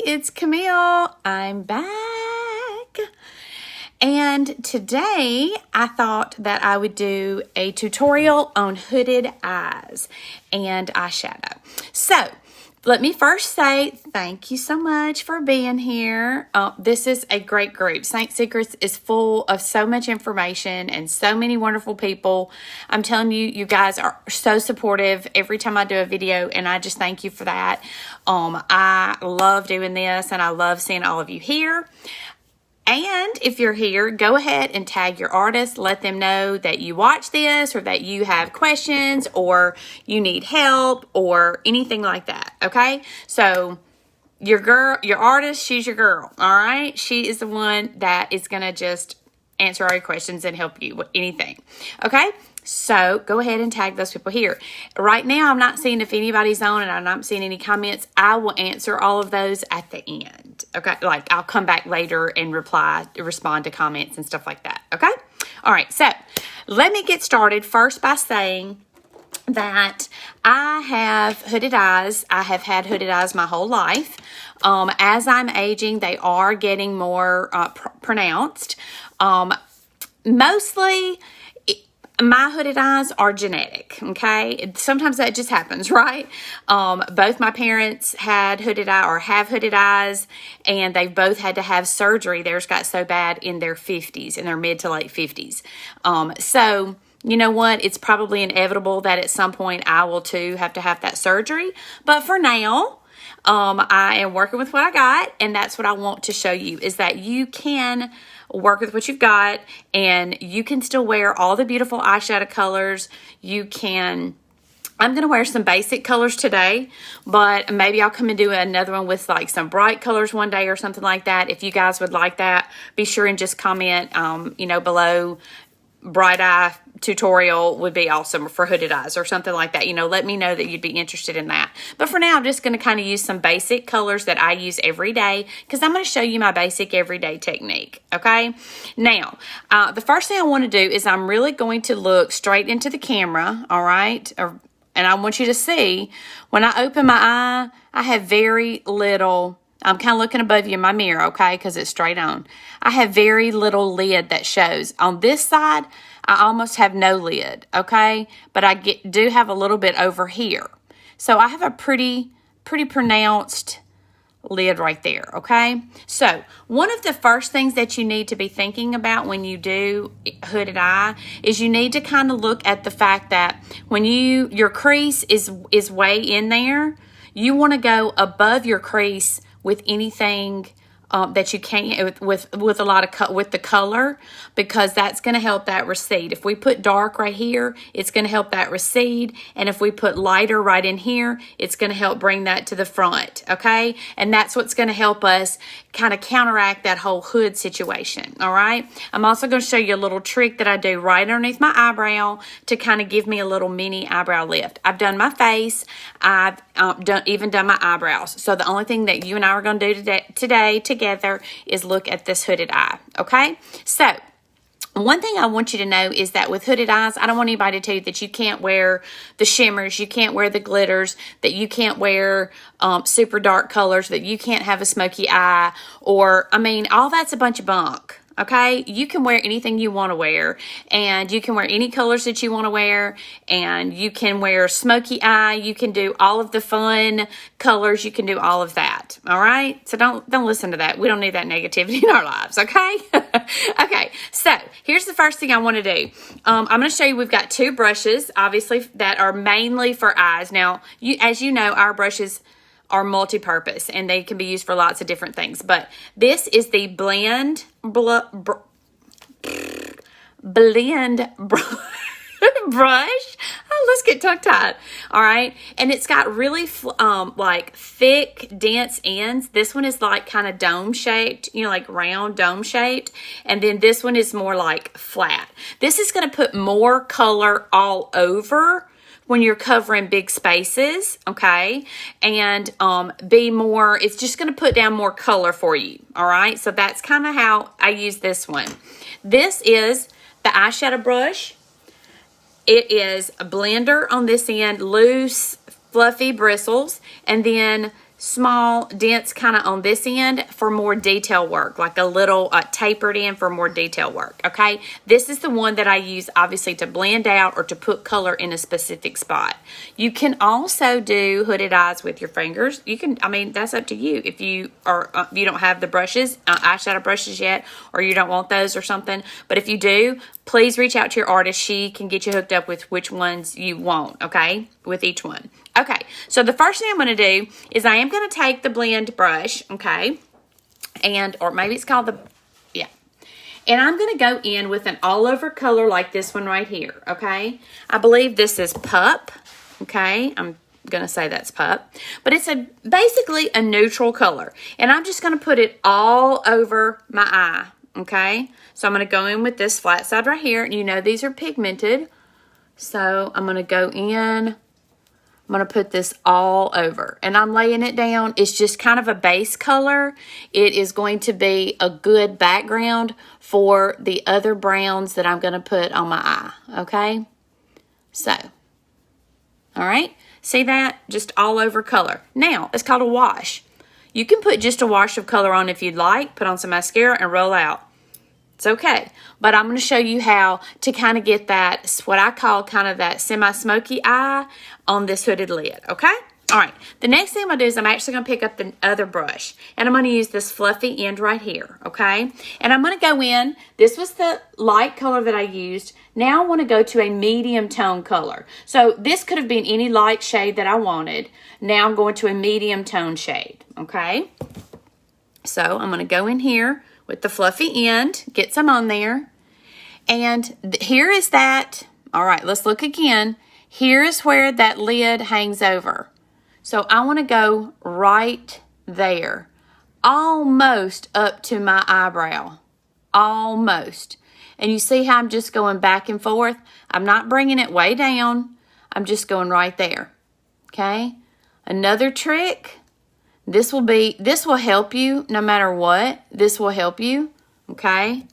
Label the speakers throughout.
Speaker 1: it's Camille. I'm back. And today I thought that I would do a tutorial on hooded eyes and eyeshadow. So let me first say thank you so much for being here. This is a great group. Seint Secrets is full of so much information and so many wonderful people. I'm telling you, you guys are so supportive every time I do a video, and I just thank you for that. I love doing this, and I love seeing all of you here. And if you're here, go ahead and tag your artist. Let them know that you watch this, or that you have questions, or you need help, or anything like that. Okay? So your artist, she's your girl. All right? She is the one that is going to just answer all your questions and help you with anything. Okay? So go ahead and tag those people here. Right now, I'm not seeing if anybody's on, and I'm not seeing any comments. I will answer all of those at the end. Okay, like I'll come back later and respond to comments and stuff like that. Okay, all right. So let me get started first by saying that I have hooded eyes. I have had hooded eyes my whole life. As I'm aging, they are getting more pronounced. Mostly, my hooded eyes are genetic, okay? Sometimes that just happens, right? Both my parents had hooded eye or have hooded eyes, and they've both had to have surgery. Theirs got so bad in their 50s, in their mid to late 50s. So, you know what? It's probably inevitable that at some point I will too have to have that surgery. But for now, I am working with what I got, and that's what I want to show you, is that you can work with what you've got, and you can still wear all the beautiful eyeshadow colors. You can, I'm going to wear some basic colors today, but maybe I'll come and do another one with like some bright colors one day or something like that. If you guys would like that, be sure and just comment, below. Bright eye tutorial would be awesome for hooded eyes or something like that. Let me know that you'd be interested in that. But for now, I'm just going to kind of use some basic colors that I use every day, because I'm going to show you my basic everyday technique. Okay. Now, the first thing I want to do is I'm really going to look straight into the camera. All right. And I want you to see when I open my eye, I have very little. I'm kind of looking above you in my mirror, okay, because it's straight on. I have very little lid that shows. On this side, I almost have no lid, okay, but I do have a little bit over here. So I have a pretty pronounced lid right there, okay? So one of the first things that you need to be thinking about when you do hooded eye is you need to kind of look at the fact that when your crease is way in there, you want to go above your crease with anything that you can with a lot of with the color, because that's going to help that recede. If we put dark right here, it's going to help that recede, and if we put lighter right in here, it's going to help bring that to the front, okay? And that's what's going to help us kind of counteract that whole hood situation. All right, I'm also going to show you a little trick that I do right underneath my eyebrow to kind of give me a little mini eyebrow lift. I've done my face, I've even done my eyebrows. So the only thing that you and I are going to do today together is look at this hooded eye. Okay, so one thing I want you to know is that with hooded eyes, I don't want anybody to tell you that you can't wear the shimmers, you can't wear the glitters, that you can't wear super dark colors, that you can't have a smoky eye, or, all that's a bunch of bunk. Okay, you can wear anything you want to wear, and you can wear any colors that you want to wear, and you can wear smoky eye, you can do all of the fun colors, you can do all of that. All right, so don't listen to that. We don't need that negativity in our lives, okay? Okay, so here's the first thing I want to do. I'm going to show you, we've got two brushes, obviously, that are mainly for eyes. Now, as you know, our brushes are multi-purpose, and they can be used for lots of different things. But this is the blend brush. Oh, let's get tongue-tied. All right, and it's got really like thick, dense ends. This one is like kind of dome shaped, like round dome shaped, and then this one is more like flat. This is going to put more color all over when you're covering big spaces, okay? And it's just going to put down more color for you, all right? So that's kind of how I use this one. This is the eyeshadow brush. It is a blender on this end, loose, fluffy bristles, and then small dents kind of on this end for more detail work, like a little tapered in for more detail work, okay? This is the one that I use obviously to blend out or to put color in a specific spot. You can also do hooded eyes with your fingers. You can, I mean, that's up to you. If you are, you don't have the brushes, eyeshadow brushes yet, or you don't want those or something, but if you do, please reach out to your artist. She can get you hooked up with which ones you want, okay, with each one. Okay, so the first thing I'm going to do is I am going to take the blend brush, okay, and, or maybe it's called the, yeah, and I'm going to go in with an all-over color like this one right here, okay? I believe this is Pup, okay? I'm going to say that's Pup, but it's basically a neutral color, and I'm just going to put it all over my eye, okay? So I'm going to go in with this flat side right here, and you know these are pigmented, so I'm going to go in. I'm going to put this all over, and I'm laying it down. It's just kind of a base color. It is going to be a good background for the other browns that I'm going to put on my eye, okay? So, all right, see that? Just all over color. Now, it's called a wash. You can put just a wash of color on if you'd like, put on some mascara and roll out. It's okay, but I'm going to show you how to kind of get that, what I call kind of that semi-smoky eye on this hooded lid, okay? All right, the next thing I'm going to do is I'm actually going to pick up the other brush, and I'm going to use this fluffy end right here, okay? And I'm going to go in, this was the light color that I used. Now I want to go to a medium tone color. So this could have been any light shade that I wanted. Now I'm going to a medium tone shade, okay? So I'm going to go in here with the fluffy end, get some on there. And here is that, all right, let's look again. Here is where that lid hangs over. So I want to go right there, almost up to my eyebrow, almost. And you see how I'm just going back and forth? I'm not bringing it way down. I'm just going right there, okay? Another trick. This will help you no matter what. This will help you, okay?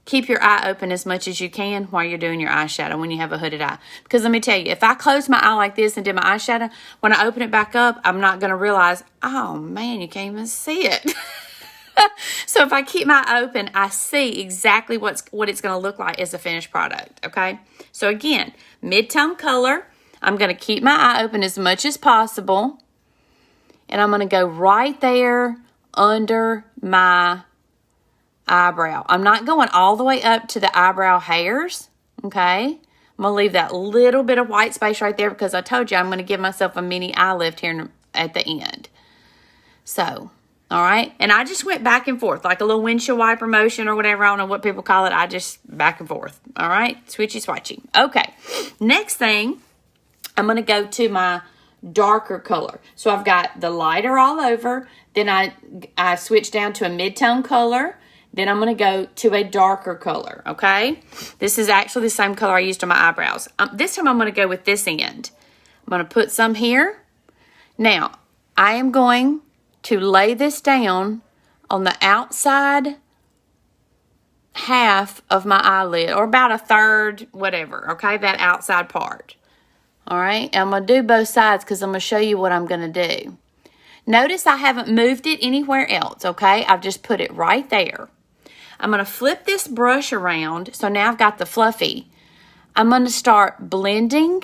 Speaker 1: Keep your eye open as much as you can while you're doing your eyeshadow when you have a hooded eye. Because let me tell you, if I close my eye like this and do my eyeshadow, when I open it back up, I'm not going to realize, oh man, you can't even see it. So if I keep my eye open, I see exactly what it's going to look like as a finished product, okay? So again, mid-tone color. I'm going to keep my eye open as much as possible. And I'm going to go right there under my eyebrow. I'm not going all the way up to the eyebrow hairs, okay? I'm going to leave that little bit of white space right there because I told you I'm going to give myself a mini eye lift here at the end. So, all right? And I just went back and forth like a little windshield wiper motion or whatever. I don't know what people call it. I just back and forth, all right? Switchy swatchy. Okay, next thing, I'm going to go to my darker color. So I've got the lighter all over. Then I switch down to a mid-tone color. Then I'm going to go to a darker color, okay? This is actually the same color I used on my eyebrows. This time I'm going to go with this end. I'm going to put some here. Now, I am going to lay this down on the outside half of my eyelid, or about a third, whatever, okay? That outside part. All right, and I'm going to do both sides because I'm going to show you what I'm going to do. Notice I haven't moved it anywhere else, okay? I've just put it right there. I'm going to flip this brush around, so now I've got the fluffy. I'm going to start blending,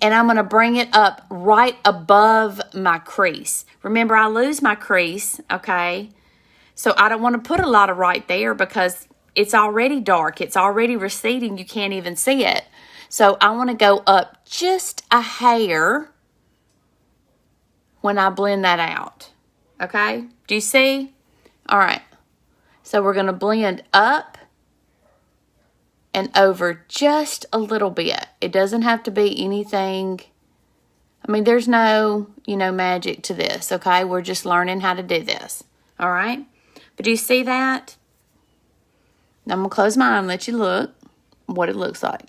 Speaker 1: and I'm going to bring it up right above my crease. Remember, I lose my crease, okay? So I don't want to put a lot of right there because it's already dark. It's already receding. You can't even see it. So I want to go up just a hair when I blend that out, okay? Do you see? All right. So we're going to blend up and over just a little bit. It doesn't have to be anything. I mean, there's no, magic to this, okay? We're just learning how to do this, all right? But do you see that? Now I'm going to close my eye and let you look what it looks like.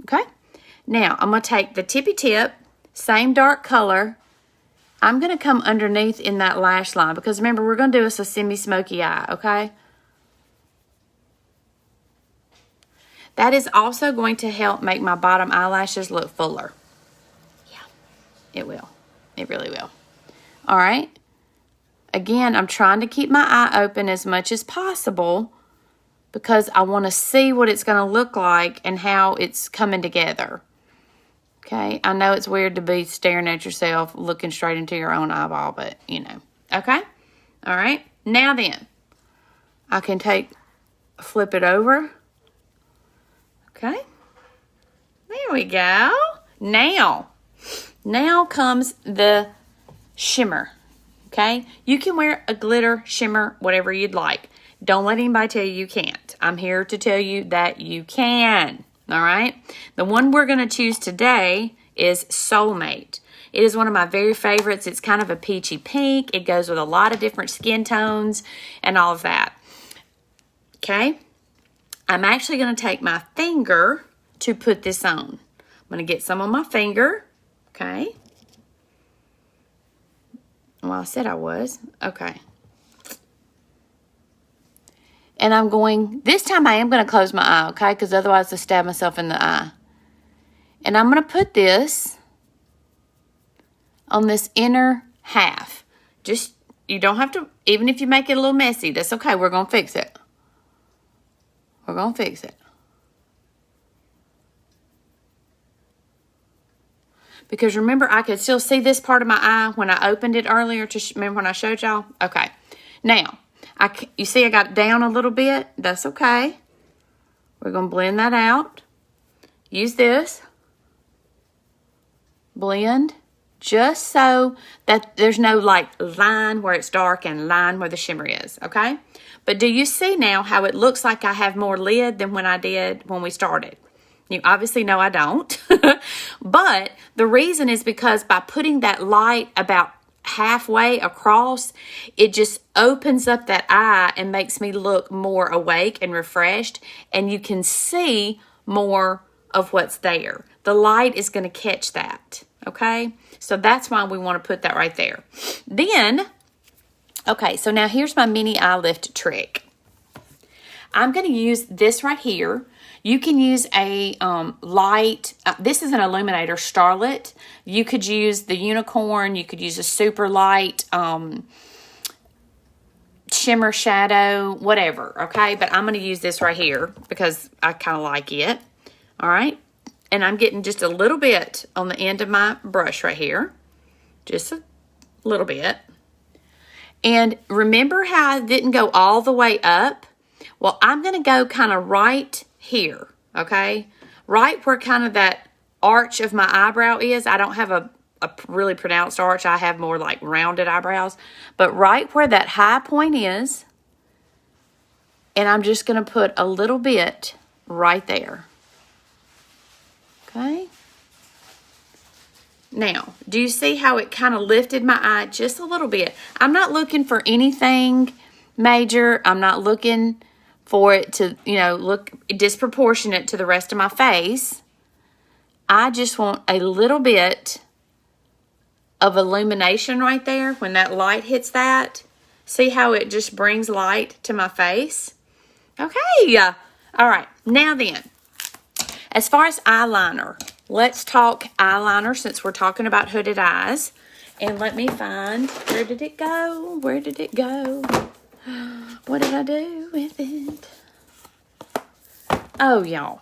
Speaker 1: Okay, now I'm going to take the tippy tip, same dark color. I'm going to come underneath in that lash line because remember, we're going to do us a semi-smoky eye, okay? That is also going to help make my bottom eyelashes look fuller. Yeah. It will. It really will. All right. Again, I'm trying to keep my eye open as much as possible because I want to see what it's going to look like and how it's coming together. Okay. I know it's weird to be staring at yourself, looking straight into your own eyeball, but you know. Okay. All right. Now then, I can flip it over. Okay. There we go. Now comes the shimmer. Okay. You can wear a glitter, shimmer, whatever you'd like. Don't let anybody tell you can't. I'm here to tell you that you can. All right. The one we're going to choose today is Soulmate. It is one of my very favorites. It's kind of a peachy pink. It goes with a lot of different skin tones and all of that. Okay. I'm actually going to take my finger to put this on. I'm going to get some on my finger. Okay. Well, I said I was. Okay. And this time I am going to close my eye, okay? Because otherwise I'll stab myself in the eye. And I'm going to put this on this inner half. You don't have to, even if you make it a little messy, that's okay. We're going to fix it. We're going to fix it. Because remember, I could still see this part of my eye when I opened it earlier. Remember when I showed y'all? Okay. Now, you see I got it down a little bit. That's okay. We're going to blend that out. Use this. Blend. Just so that there's no line where it's dark and line where the shimmer is. Okay? But do you see now how it looks like I have more lid than when I did when we started? You obviously know I don't. But the reason is because by putting that light about halfway across, it just opens up that eye and makes me look more awake and refreshed. And you can see more of what's there. The light is going to catch that. Okay? So that's why we want to put that right there. Then, okay, so now here's my mini eye lift trick. I'm going to use this right here. You can use a light, this is an illuminator, Starlit. You could use the unicorn. You could use a super light shimmer shadow, whatever, okay? But I'm going to use this right here because I kind of like it, all right? And I'm getting just a little bit on the end of my brush right here, just a little bit. And remember how I didn't go all the way up? Well, I'm going to go kind of right here, okay? Right where kind of that arch of my eyebrow is. I don't have a really pronounced arch. I have more like rounded eyebrows. But right where that high point is, and I'm just going to put a little bit right there. Okay? Now, do you see how it kind of lifted my eye just a little bit? I'm not looking for anything major. I'm not looking for it to, look disproportionate to the rest of my face. I just want a little bit of illumination right there when that light hits that. See how it just brings light to my face? Okay. All right. Now then, as far as eyeliner, let's talk eyeliner since we're talking about hooded eyes. And let me find, where did it go? Where did it go? What did I do with it? Oh, y'all.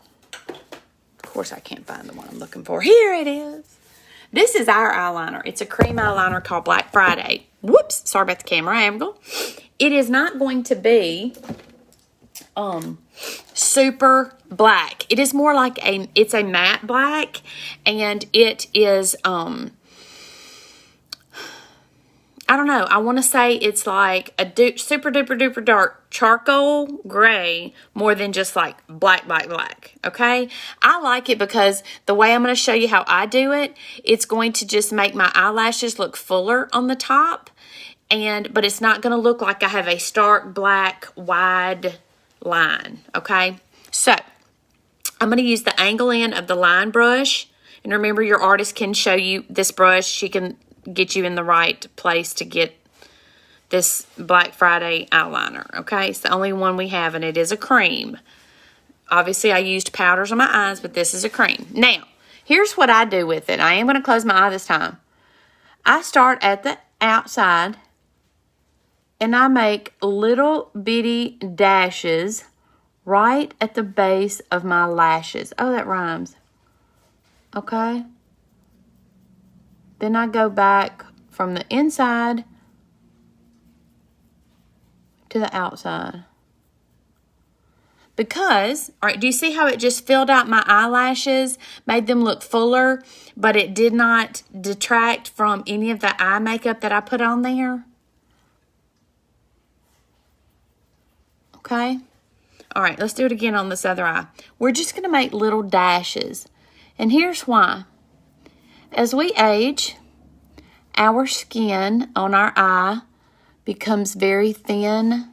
Speaker 1: Of course, I can't find the one I'm looking for. Here it is. This is our eyeliner. It's a cream eyeliner called Black Friday. Whoops. Sorry about the camera angle. It is not going to be super black. It is more like it's a matte black. And it is, I don't know. I want to say it's like a super duper duper dark charcoal gray more than just like black. Okay. I like it because the way I'm going to show you how I do it, it's going to just make my eyelashes look fuller on the top. But it's not going to look like I have a stark black wide line. Okay. So I'm going to use the angle end of the line brush. And remember, your artist can show you this brush. She can get you in the right place to get this Black Friday eyeliner, okay? It's the only one we have, and it is a cream. Obviously, I used powders on my eyes, but this is a cream. Now, here's what I do with it. I am going to close my eye this time. I start at the outside and I make little bitty dashes right at the base of my lashes. Oh, that rhymes. Okay. Then I go back from the inside to the outside. Because, all right, do you see how it just filled out my eyelashes, made them look fuller, but it did not detract from any of the eye makeup that I put on there? Okay. All right, let's do it again on this other eye. We're just going to make little dashes. And here's why. As we age, our skin on our eye becomes very thin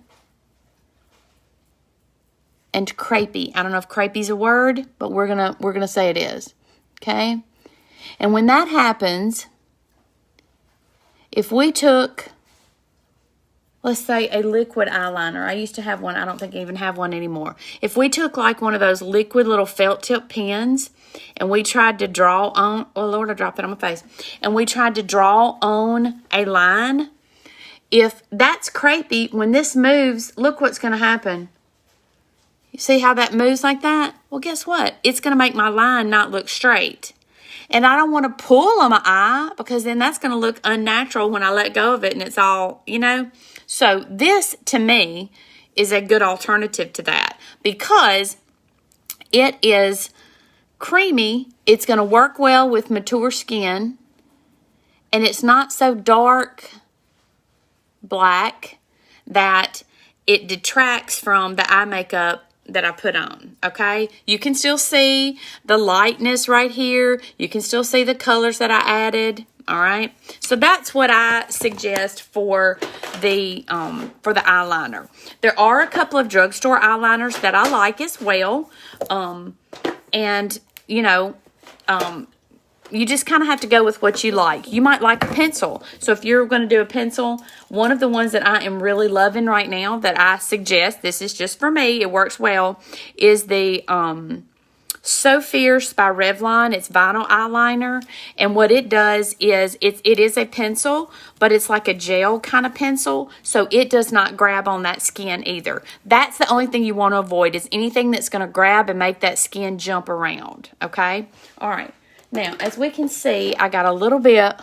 Speaker 1: and crepey. I don't know if crepey's a word, but we're gonna say it is. Okay? And when that happens, if we took, let's say, a liquid eyeliner. I used to have one. I don't think I even have one anymore. If we took like one of those liquid little felt tip pens and we tried to draw on, oh Lord, I dropped it on my face. And we tried to draw on a line, if that's crepey, when this moves, look what's going to happen. You see how that moves like that? Well, guess what? It's going to make my line not look straight. And I don't want to pull on my eye because then that's going to look unnatural when I let go of it and it's all, you know. So this, to me, is a good alternative to that because it is creamy. It's going to work well with mature skin. And it's not so dark black that it detracts from the eye makeup that I put on, okay? You can still see the lightness right here. You can still see the colors that I added, all right? So that's what I suggest for the eyeliner. There are a couple of drugstore eyeliners that I like as well, and, you know, you just kind of have to go with what you like. You might like a pencil. So if you're going to do a pencil, one of the ones that I am really loving right now that I suggest, this is just for me, it works well, is the So Fierce by Revlon. It's vinyl eyeliner. And what it does is, it is a pencil, but it's like a gel kind of pencil. So it does not grab on that skin either. That's the only thing you want to avoid is anything that's going to grab and make that skin jump around. Okay? All right. Now, as we can see, I got a little bit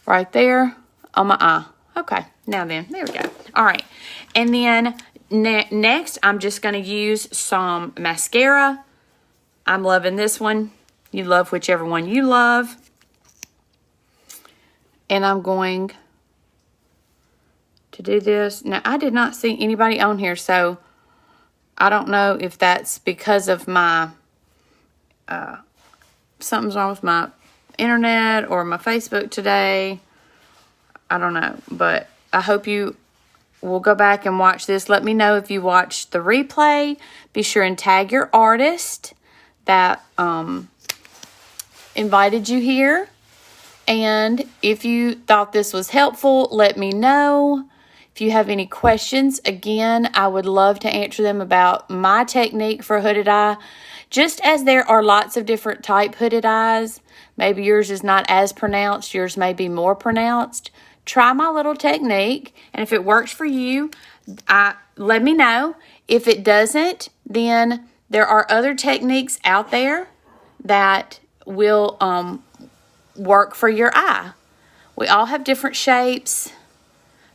Speaker 1: right there on my eye. Okay, now then, there we go. All right, and then next, I'm just going to use some mascara. I'm loving this one. You love whichever one you love. And I'm going to do this. Now, I did not see anybody on here, so I don't know if that's because of my... something's wrong with my internet or my Facebook today. I don't know, but I hope you will go back and watch this. Let me know if you watched the replay. Be sure and tag your artist that invited you here. And if you thought this was helpful, let me know. If you have any questions, again, I would love to answer them about my technique for hooded eye. Just as there are lots of different type hooded eyes, maybe yours is not as pronounced, yours may be more pronounced. Try my little technique, and if it works for you, let me know. If it doesn't, then there are other techniques out there that will work for your eye. We all have different shapes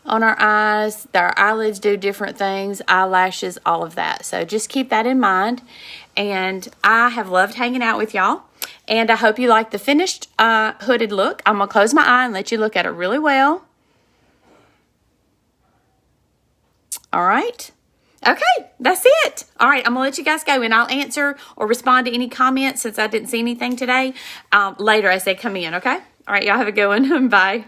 Speaker 1: on our eyes. Our eyelids do different things, eyelashes, all of that. So just keep that in mind. And I have loved hanging out with y'all. And I hope you like the finished hooded look. I'm going to close my eye and let you look at it really well. All right. Okay, that's it. All right, I'm going to let you guys go. And I'll answer or respond to any comments since I didn't see anything today later as they come in, okay? All right, y'all have a good one. Bye.